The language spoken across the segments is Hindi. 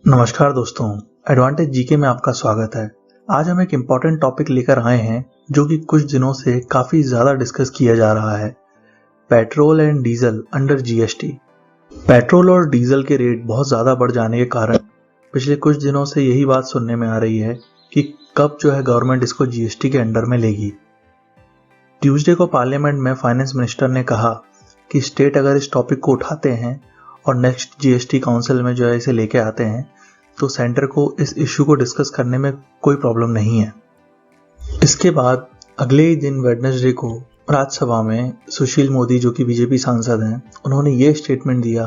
नमस्कार दोस्तों, एडवांटेज जीके में आपका स्वागत है। आज हम एक इम्पॉर्टेंट टॉपिक लेकर आए हैं जो कि कुछ दिनों से काफ़ी ज़्यादा डिस्कस किया जा रहा है, petrol and diesel under GST. Petrol और डीजल के रेट बहुत ज़्यादा बढ़ जाने के कारण पिछले कुछ दिनों से यही बात सुनने में आ रही है कि कब गवर्नमेंट इसको जीएसटी के अंडर में लेगी। ट्यूसडे को पार्लियामेंट में फाइनेंस मिनिस्टर ने कहा कि स्टेट अगर इस टॉपिक को उठाते हैं और नेक्स्ट जीएसटी काउंसिल में इसे लेके आते हैं तो सेंटर को इस इशू को डिस्कस करने में कोई प्रॉब्लम नहीं है। इसके बाद अगले ही दिन वेडनेसडे को राज्यसभा में सुशील मोदी जो कि बीजेपी सांसद हैं, उन्होंने ये स्टेटमेंट दिया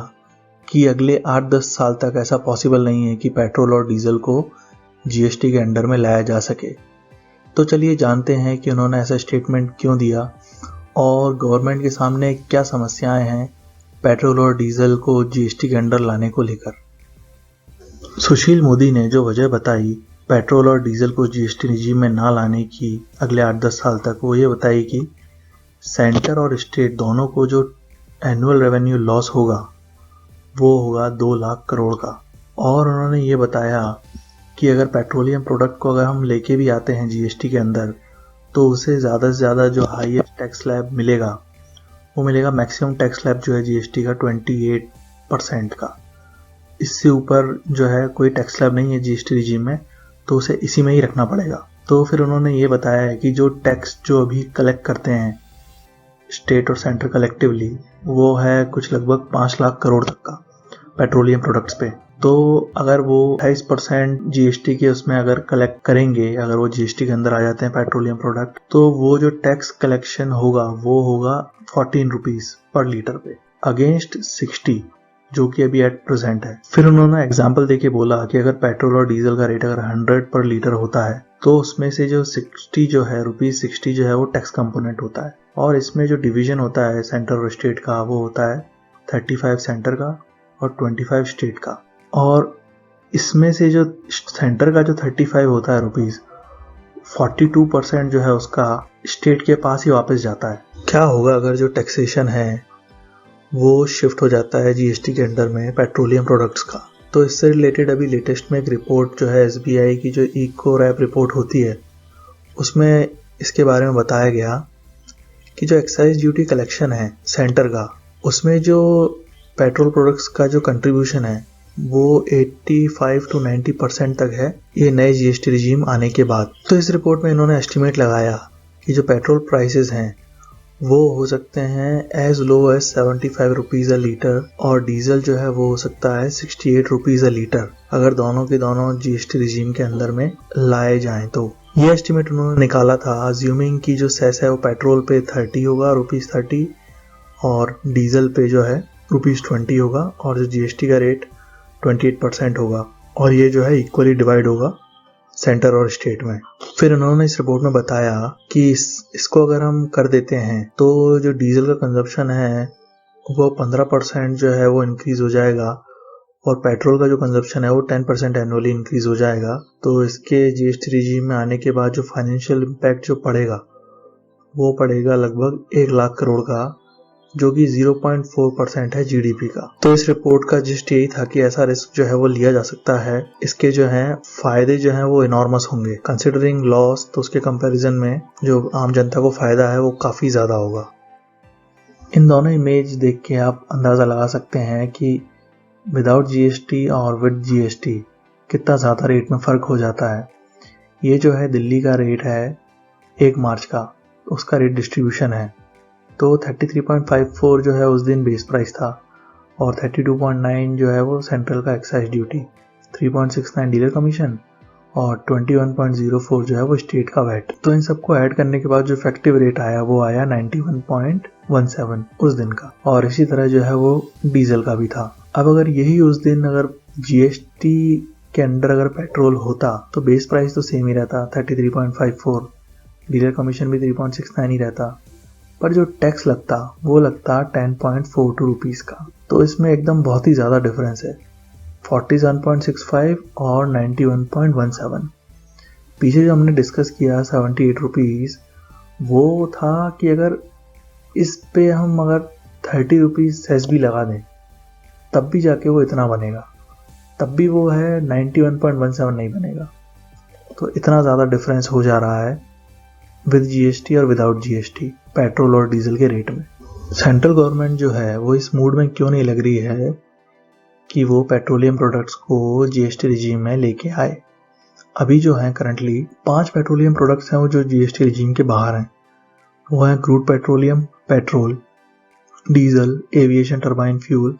कि अगले 8-10 साल तक ऐसा पॉसिबल नहीं है कि पेट्रोल और डीजल को जीएसटी के अंडर में लाया जा सके। तो चलिए जानते हैं कि उन्होंने ऐसा स्टेटमेंट क्यों दिया और गवर्नमेंट के सामने क्या समस्याएं हैं पेट्रोल और डीजल को जीएसटी के अंडर लाने को लेकर। सुशील मोदी ने जो वजह बताई पेट्रोल और डीजल को जीएसटी रिजीम में ना लाने की अगले 8-10 साल तक, वो ये बताई कि सेंटर और स्टेट दोनों को जो एनुअल रेवेन्यू लॉस होगा वो होगा 2 लाख करोड़ का। और उन्होंने ये बताया कि अगर पेट्रोलियम प्रोडक्ट को अगर हम लेके भी आते हैं जीएसटी के अंदर तो उसे ज़्यादा से ज़्यादा जो हाईएस्ट टैक्स स्लैब मिलेगा वो मिलेगा मैक्सिमम टैक्स स्लैब जो है जीएसटी का 28% का। इससे ऊपर कोई टैक्स स्लैब नहीं है जीएसटी रिजीम में, तो उसे इसी में ही रखना पड़ेगा। तो फिर उन्होंने ये बताया है कि जो टैक्स जो अभी कलेक्ट करते हैं स्टेट और सेंटर कलेक्टिवली वो है कुछ लगभग 5 लाख करोड़ तक का पेट्रोलियम प्रोडक्ट्स पे। तो अगर वो 28% जीएसटी के उसमें अगर कलेक्ट करेंगे, अगर वो जीएसटी के अंदर आ जाते हैं पेट्रोलियम प्रोडक्ट, तो वो जो टैक्स कलेक्शन होगा वो होगा 14 रुपीज पर लीटर पे अगेंस्ट 60 जो कि अभी एट प्रेजेंट है। फिर उन्होंने एग्जांपल देके बोला कि अगर पेट्रोल और डीजल का रेट अगर 100 पर लीटर होता है तो उसमें से जो 60 रुपीज 60 वो टैक्स कंपोनेंट होता है। और इसमें जो डिवीजन होता है सेंटर और स्टेट का वो होता है 35 सेंटर का और 25 स्टेट का। और इसमें से जो सेंटर का जो 35 होता है रुपीज, 42% उसका स्टेट के पास ही वापस जाता है। क्या होगा अगर जो टैक्सेशन है वो शिफ्ट हो जाता है जीएसटी के अंडर में पेट्रोलियम प्रोडक्ट्स का? तो इससे रिलेटेड अभी लेटेस्ट में एक रिपोर्ट एसबीआई की जो इको रैप रिपोर्ट होती है उसमें इसके बारे में बताया गया कि जो एक्साइज ड्यूटी कलेक्शन है सेंटर का, उसमें जो पेट्रोल प्रोडक्ट्स का जो कंट्रीब्यूशन है वो 85 to 90% तक है ये नए जीएसटी रिजीम आने के बाद। तो इस रिपोर्ट में इन्होंने एस्टिमेट लगाया कि जो पेट्रोल प्राइसेस हैं वो हो सकते हैं as low as 75 rupees a litre और डीजल वो हो सकता है 68 रुपीज़ अ लीटर अगर दोनों के दोनों जीएसटी रिजीम के अंदर में लाए जाएं। तो ये एस्टिमेट उन्होंने निकाला था अज्यूमिंग की जो सेस है वो पेट्रोल पे 30 होगा ₹30 और डीजल पे ₹20 होगा और जो जीएसटी का रेट 28% होगा और ये इक्वली डिवाइड होगा सेंटर और स्टेट में। फिर उन्होंने इस रिपोर्ट में बताया कि इसको अगर हम कर देते हैं तो जो डीजल का कंजप्शन है वो 15% वो इंक्रीज हो जाएगा और पेट्रोल का जो कंजप्शन है वो 10% एनुअली इंक्रीज हो जाएगा। तो इसके जीएसटी रिजीम में आने के बाद जो फाइनेंशियल इम्पैक्ट पड़ेगा वो पड़ेगा लगभग 1 लाख करोड़ का, जो कि 0.4% है जीडीपी का। तो इस रिपोर्ट का जिस्ट यही था कि ऐसा रिस्क वो लिया जा सकता है। इसके फायदे वो इनॉर्मस होंगे कंसिडरिंग लॉस, तो उसके कंपैरिजन में जो आम जनता को फायदा है वो काफी ज्यादा होगा। इन दोनों इमेज देख के आप अंदाजा लगा सकते हैं कि विदाउट जीएसटी और विद जीएसटी कितना ज्यादा रेट में फर्क हो जाता है। ये दिल्ली का रेट है 1 मार्च का, उसका रेट डिस्ट्रीब्यूशन है तो 33.54 उस दिन बेस प्राइस था और 32.9 वो सेंट्रल का एक्साइज ड्यूटी, 3.69 डीलर कमीशन और 21.04 वो स्टेट का वैट। तो इन सबको ऐड करने के बाद जो इफेक्टिव रेट आया वो आया 91.17 उस दिन का। और इसी तरह वो डीजल का भी था। अब अगर यही उस दिन अगर जीएसटी के अंडर अगर पेट्रोल होता तो बेस प्राइस तो सेम ही रहता 33.54, डीलर कमीशन भी 3.69 ही रहता, पर जो टैक्स लगता वो लगता 10.42 रुपीज़ का। तो इसमें एकदम बहुत ही ज़्यादा डिफरेंस है, 47.65 और 91.17। पीछे जो हमने डिस्कस किया 78 रुपीज़ वो था कि अगर इस पे हम अगर 30 रुपीज़ सेस भी लगा दें तब भी जाके वो इतना बनेगा। तब भी वो है 91.17 नहीं बनेगा। तो इतना ज़्यादा डिफरेंस हो जा रहा है विद जीएसटी और विदाउट जीएसटी पेट्रोल और डीजल के रेट में। सेंट्रल गवर्नमेंट जो है वो इस मूड में क्यों नहीं लग रही है कि वो पेट्रोलियम प्रोडक्ट्स को जीएसटी रिजीम में लेके आए। अभी जो है करंटली 5 पेट्रोलियम प्रोडक्ट्स हैं वो जो जीएसटी रिजीम के बाहर हैं। वो हैं crude petroleum, petrol, diesel, aviation turbine fuel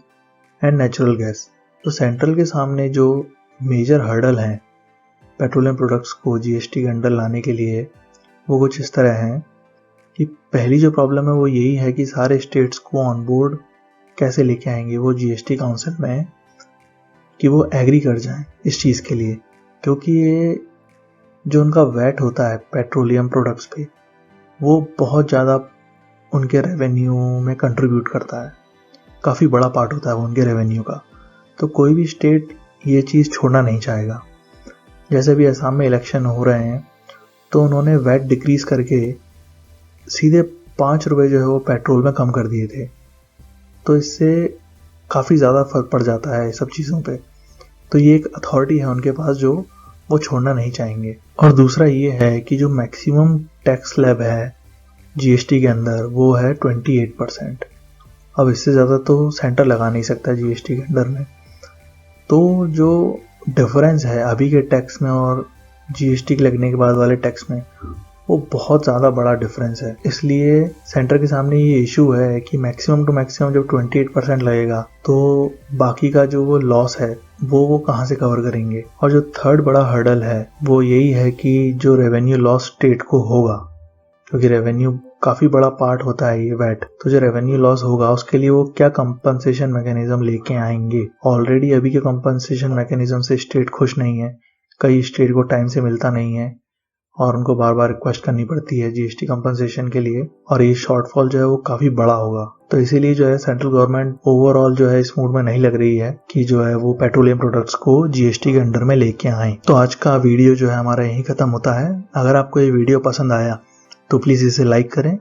and natural gas. तो सेंट्रल के सामने जो मेजर हर्डल हैं पेट्रोलियम प्रोडक्ट्स को जीएसटी के अंडर लाने के लिए वो कुछ इस तरह हैं कि पहली जो प्रॉब्लम है वो यही है कि सारे स्टेट्स को ऑन बोर्ड कैसे लेके आएंगे वो जीएसटी काउंसिल में कि वो एग्री कर जाएं इस चीज़ के लिए, क्योंकि ये जो उनका वैट होता है पेट्रोलियम प्रोडक्ट्स पे वो बहुत ज़्यादा उनके रेवेन्यू में कंट्रीब्यूट करता है, काफ़ी बड़ा पार्ट होता है वो उनके रेवेन्यू का। तो कोई भी स्टेट ये चीज़ छोड़ना नहीं चाहेगा। जैसे भी असम में इलेक्शन हो रहे हैं तो उन्होंने वैट डिक्रीज करके सीधे 5 रुपये जो है वो पेट्रोल में कम कर दिए थे। तो इससे काफ़ी ज़्यादा फर्क पड़ जाता है सब चीज़ों पे। तो ये एक अथॉरिटी है उनके पास जो वो छोड़ना नहीं चाहेंगे। और दूसरा ये है कि जो मैक्सिमम टैक्स स्लैब है जीएसटी के अंदर वो है 28%। अब इससे ज़्यादा तो सेंटर लगा नहीं सकता जीएसटी के अंडर में। तो जो डिफरेंस है अभी के टैक्स में और जीएसटी के लगने के बाद वाले टैक्स में वो बहुत ज़्यादा बड़ा डिफरेंस है। इसलिए सेंटर के सामने ये इशू है कि मैक्सिमम टू मैक्सिमम जब 28% लगेगा तो बाकी का जो वो लॉस है वो कहाँ से कवर करेंगे। और जो थर्ड बड़ा हर्डल है वो यही है कि जो रेवेन्यू लॉस स्टेट को होगा, क्योंकि रेवेन्यू काफ़ी बड़ा पार्ट होता है ये वैट, तो जो रेवेन्यू लॉस होगा उसके लिए वो क्या कंपनसेशन मैकेनिज्म लेके आएंगे। ऑलरेडी अभी के कंपनसेशन मैकेनिज्म से स्टेट खुश नहीं है, कई स्टेट को टाइम से मिलता नहीं है और उनको बार बार रिक्वेस्ट करनी पड़ती है जीएसटी कंपनसेशन के लिए, और ये शॉर्टफॉल जो है वो काफ़ी बड़ा होगा। तो इसीलिए जो है सेंट्रल गवर्नमेंट ओवरऑल जो है इस मूड में नहीं लग रही है कि जो है वो पेट्रोलियम प्रोडक्ट्स को जीएसटी के अंडर में लेके आए। तो आज का वीडियो जो है हमारा यहीं ख़त्म होता है। अगर आपको ये वीडियो पसंद आया तो प्लीज़ इसे लाइक करें,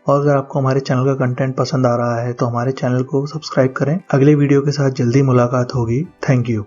और अगर आपको हमारे चैनल का कंटेंट पसंद आ रहा है तो हमारे चैनल को सब्सक्राइब करें। अगले वीडियो के साथ जल्दी मुलाकात होगी। Thank you.